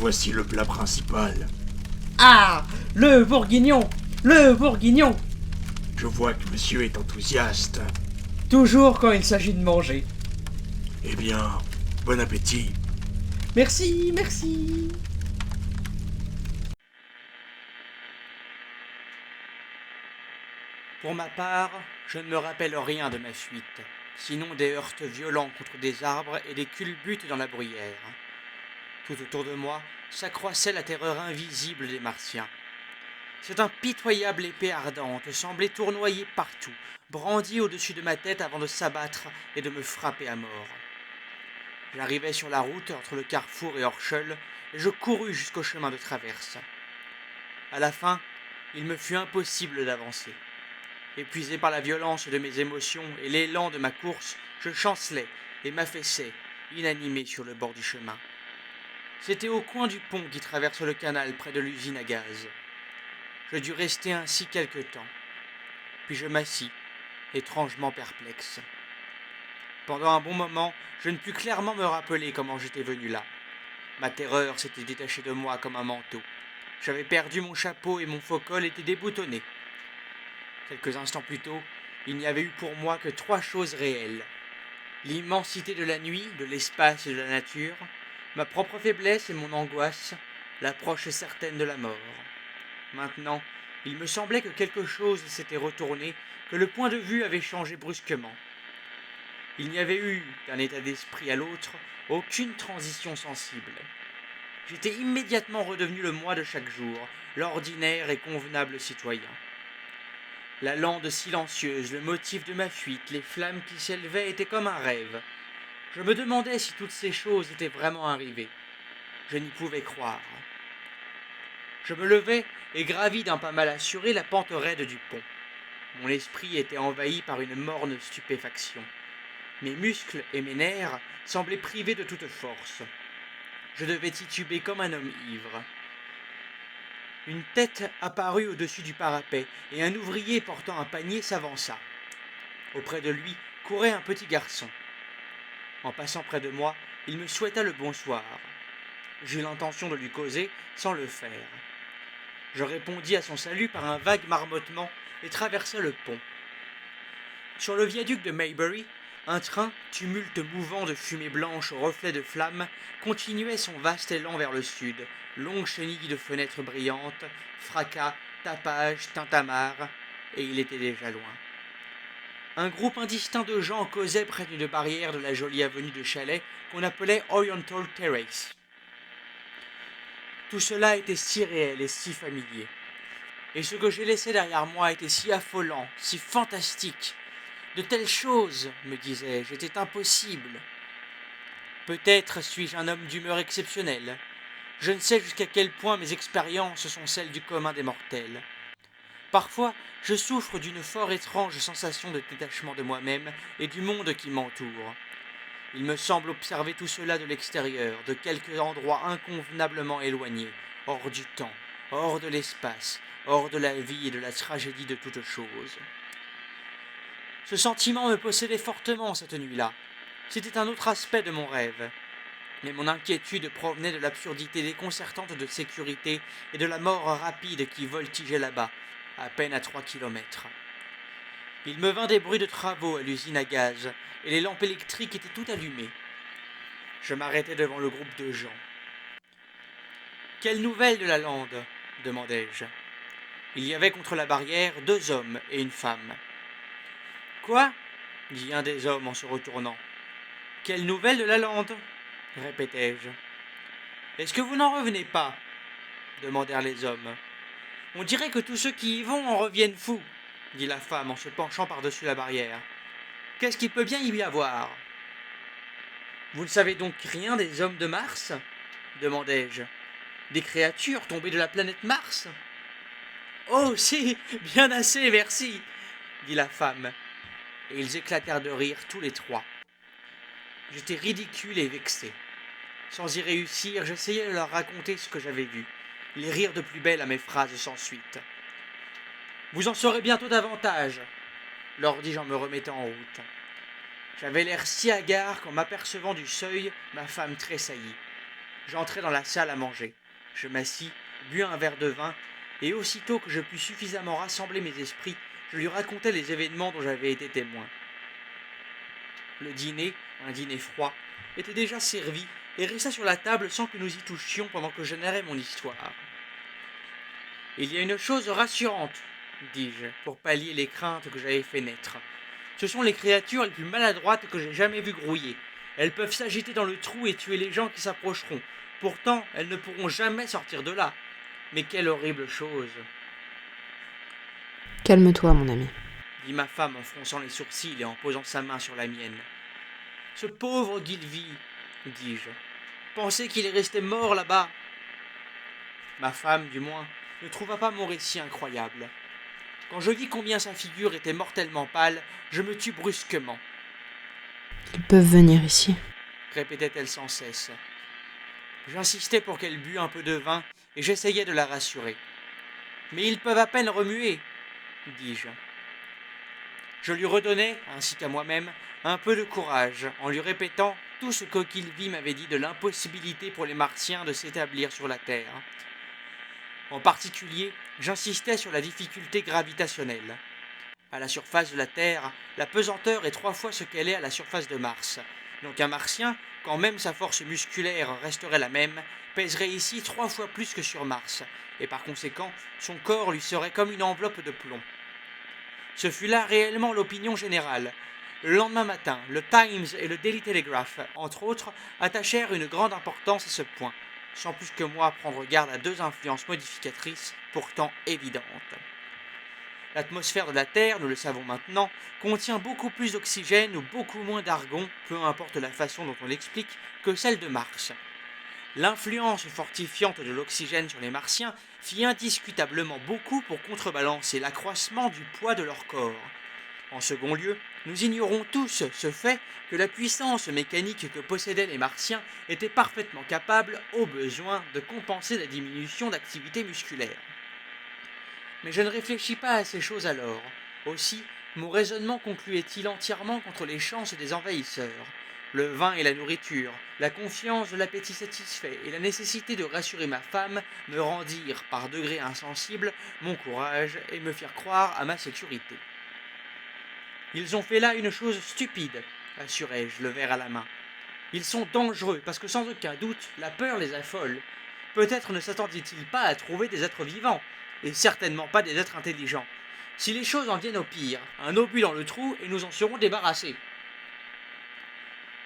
voici le plat principal. Ah, le bourguignon! Le bourguignon! Je vois que monsieur est enthousiaste. Toujours quand il s'agit de manger. Eh bien, bon appétit. Merci, merci. Pour ma part, je ne me rappelle rien de ma fuite, sinon des heurts violents contre des arbres et des culbutes dans la bruyère. Tout autour de moi s'accroissait la terreur invisible des Martiens. Cette impitoyable épée ardente semblait tournoyer partout, brandie au-dessus de ma tête avant de s'abattre et de me frapper à mort. J'arrivai sur la route entre le carrefour et Orcheul, et je courus jusqu'au chemin de traverse. À la fin, il me fut impossible d'avancer. Épuisé par la violence de mes émotions et l'élan de ma course, je chancelais et m'affaissais, inanimé sur le bord du chemin. C'était au coin du pont qui traverse le canal près de l'usine à gaz. Je dus rester ainsi quelque temps. Puis je m'assis, étrangement perplexe. Pendant un bon moment, je ne pus clairement me rappeler comment j'étais venu là. Ma terreur s'était détachée de moi comme un manteau. J'avais perdu mon chapeau et mon faux col était déboutonné. Quelques instants plus tôt, il n'y avait eu pour moi que 3 choses réelles. L'immensité de la nuit, de l'espace et de la nature, ma propre faiblesse et mon angoisse, l'approche certaine de la mort. Maintenant, il me semblait que quelque chose s'était retourné, que le point de vue avait changé brusquement. Il n'y avait eu, d'un état d'esprit à l'autre, aucune transition sensible. J'étais immédiatement redevenu le moi de chaque jour, l'ordinaire et convenable citoyen. La lande silencieuse, le motif de ma fuite, les flammes qui s'élevaient étaient comme un rêve. Je me demandais si toutes ces choses étaient vraiment arrivées. Je n'y pouvais croire. Je me levai et gravis d'un pas mal assuré la pente raide du pont. Mon esprit était envahi par une morne stupéfaction. Mes muscles et mes nerfs semblaient privés de toute force. Je devais tituber comme un homme ivre. Une tête apparut au-dessus du parapet et un ouvrier portant un panier s'avança. Auprès de lui courait un petit garçon. En passant près de moi, il me souhaita le bonsoir. J'eus l'intention de lui causer sans le faire. Je répondis à son salut par un vague marmottement et traversai le pont. Sur le viaduc de Maybury, un train, tumulte mouvant de fumée blanche aux reflets de flammes, continuait son vaste élan vers le sud, longue chenille de fenêtres brillantes, fracas, tapage, tintamarre, et il était déjà loin. Un groupe indistinct de gens causait près d'une barrière de la jolie avenue de chalets qu'on appelait Oriental Terrace. Tout cela était si réel et si familier. Et ce que j'ai laissé derrière moi était si affolant, si fantastique. De telles choses, me disais-je, étaient impossibles. Peut-être suis-je un homme d'humeur exceptionnelle. Je ne sais jusqu'à quel point mes expériences sont celles du commun des mortels. Parfois, je souffre d'une fort étrange sensation de détachement de moi-même et du monde qui m'entoure. Il me semble observer tout cela de l'extérieur, de quelque endroit inconvenablement éloigné, hors du temps, hors de l'espace, hors de la vie et de la tragédie de toute chose. Ce sentiment me possédait fortement cette nuit-là. C'était un autre aspect de mon rêve. Mais mon inquiétude provenait de l'absurdité déconcertante de sécurité et de la mort rapide qui voltigeait là-bas, à peine à 3 kilomètres. Il me vint des bruits de travaux à l'usine à gaz, et les lampes électriques étaient toutes allumées. Je m'arrêtai devant le groupe de gens. « Quelle nouvelle de la lande ?» demandai-je. Il y avait contre la barrière 2 hommes et une femme. « Quoi ?» dit un des hommes en se retournant. « Quelle nouvelle de la lande ?» répétai-je. « Est-ce que vous n'en revenez pas ?» demandèrent les hommes. « On dirait que tous ceux qui y vont en reviennent fous, » dit la femme en se penchant par-dessus la barrière. « Qu'est-ce qu'il peut bien y avoir ?»« Vous ne savez donc rien des hommes de Mars ?» demandai-je. « Des créatures tombées de la planète Mars ?»« Oh, si, bien assez, merci !» dit la femme. Et ils éclatèrent de rire tous les 3. J'étais ridicule et vexé. Sans y réussir, j'essayais de leur raconter ce que j'avais vu. Ils rirent de plus belle à mes phrases sans suite. « Vous en saurez bientôt davantage, » leur dis-je en me remettant en route. J'avais l'air si hagard qu'en m'apercevant du seuil, ma femme tressaillit. J'entrai dans la salle à manger. Je m'assis, bus un verre de vin, et aussitôt que je pus suffisamment rassembler mes esprits, je lui racontai les événements dont j'avais été témoin. Le dîner, un dîner froid, était déjà servi et resta sur la table sans que nous y touchions pendant que je narrais mon histoire. Il y a une chose rassurante, dis-je, pour pallier les craintes que j'avais fait naître. Ce sont les créatures les plus maladroites que j'ai jamais vues grouiller. Elles peuvent s'agiter dans le trou et tuer les gens qui s'approcheront. Pourtant, elles ne pourront jamais sortir de là. Mais quelle horrible chose, Calme-toi, mon ami. dit ma femme en fronçant les sourcils et en posant sa main sur la mienne. Ce pauvre Gilvy, dis-je, pensez qu'il est resté mort là-bas. Ma femme, du moins, ne trouva pas mon récit incroyable. Quand je vis combien sa figure était mortellement pâle, je me tus brusquement, Ils peuvent venir ici. répétait-elle sans cesse. J'insistais pour qu'elle bût un peu de vin et j'essayais de la rassurer. Mais ils peuvent à peine remuer, dis-je. Je lui redonnais, ainsi qu'à moi-même, un peu de courage en lui répétant tout ce qu'Ogilvy m'avait dit de l'impossibilité pour les Martiens de s'établir sur la Terre. En particulier, j'insistais sur la difficulté gravitationnelle. À la surface de la Terre, la pesanteur est 3 fois ce qu'elle est à la surface de Mars. Donc un Martien, quand même sa force musculaire resterait la même, pèserait ici 3 fois plus que sur Mars, et par conséquent, son corps lui serait comme une enveloppe de plomb. Ce fut là réellement l'opinion générale. Le lendemain matin, le Times et le Daily Telegraph, entre autres, attachèrent une grande importance à ce point, sans plus que moi prendre garde à 2 influences modificatrices pourtant évidentes. L'atmosphère de la Terre, nous le savons maintenant, contient beaucoup plus d'oxygène ou beaucoup moins d'argon, peu importe la façon dont on l'explique, que celle de Mars. L'influence fortifiante de l'oxygène sur les Martiens fit indiscutablement beaucoup pour contrebalancer l'accroissement du poids de leur corps. En second lieu, nous ignorons tous ce fait que la puissance mécanique que possédaient les Martiens était parfaitement capable, au besoin, de compenser la diminution d'activité musculaire. Mais je ne réfléchis pas à ces choses alors. Aussi, mon raisonnement concluait-il entièrement contre les chances des envahisseurs. Le vin et la nourriture, la confiance de l'appétit satisfait et la nécessité de rassurer ma femme me rendirent, par degrés insensibles, mon courage et me firent croire à ma sécurité. Ils ont fait là une chose stupide, assurai-je, le verre à la main. Ils sont dangereux parce que sans aucun doute, la peur les affole. Peut-être ne s'attendaient-ils pas à trouver des êtres vivants, et certainement pas des êtres intelligents. Si les choses en viennent au pire, un obus dans le trou et nous en serons débarrassés.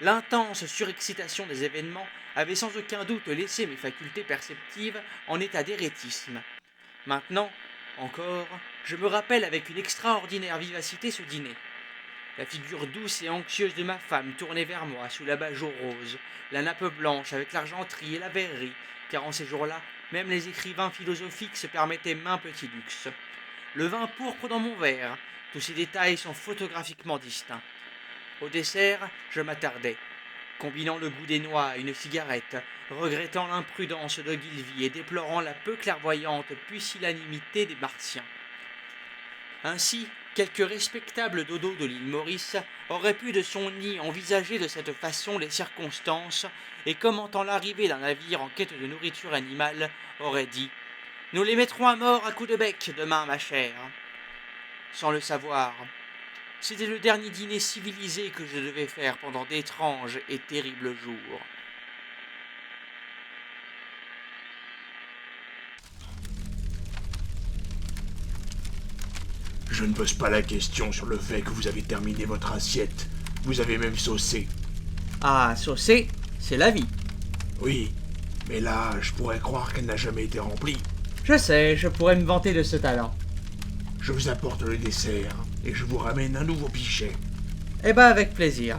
L'intense surexcitation des événements avait sans aucun doute laissé mes facultés perceptives en état d'éréthisme. Maintenant, encore, je me rappelle avec une extraordinaire vivacité ce dîner. La figure douce et anxieuse de ma femme tournée vers moi sous l'abat-jour rose, la nappe blanche avec l'argenterie et la verrerie, car en ces jours-là, même les écrivains philosophiques se permettaient maint petit luxe. Le vin pourpre dans mon verre, tous ces détails sont photographiquement distincts. Au dessert, je m'attardais, combinant le goût des noix à une cigarette, regrettant l'imprudence d'Ogilvy et déplorant la peu clairvoyante pusillanimité des Martiens. Ainsi, quelque respectable dodo de l'île Maurice aurait pu de son nid envisager de cette façon les circonstances et, commentant l'arrivée d'un navire en quête de nourriture animale, aurait dit « Nous les mettrons à mort à coups de bec demain, ma chère !» Sans le savoir, c'était le dernier dîner civilisé que je devais faire pendant d'étranges et terribles jours. Je ne pose pas la question sur le fait que vous avez terminé votre assiette. Vous avez même saucé. Ah, saucer, c'est la vie. Oui, mais là, je pourrais croire qu'elle n'a jamais été remplie. Je sais, je pourrais me vanter de ce talent. Je vous apporte le dessert et je vous ramène un nouveau pichet. Eh ben avec plaisir.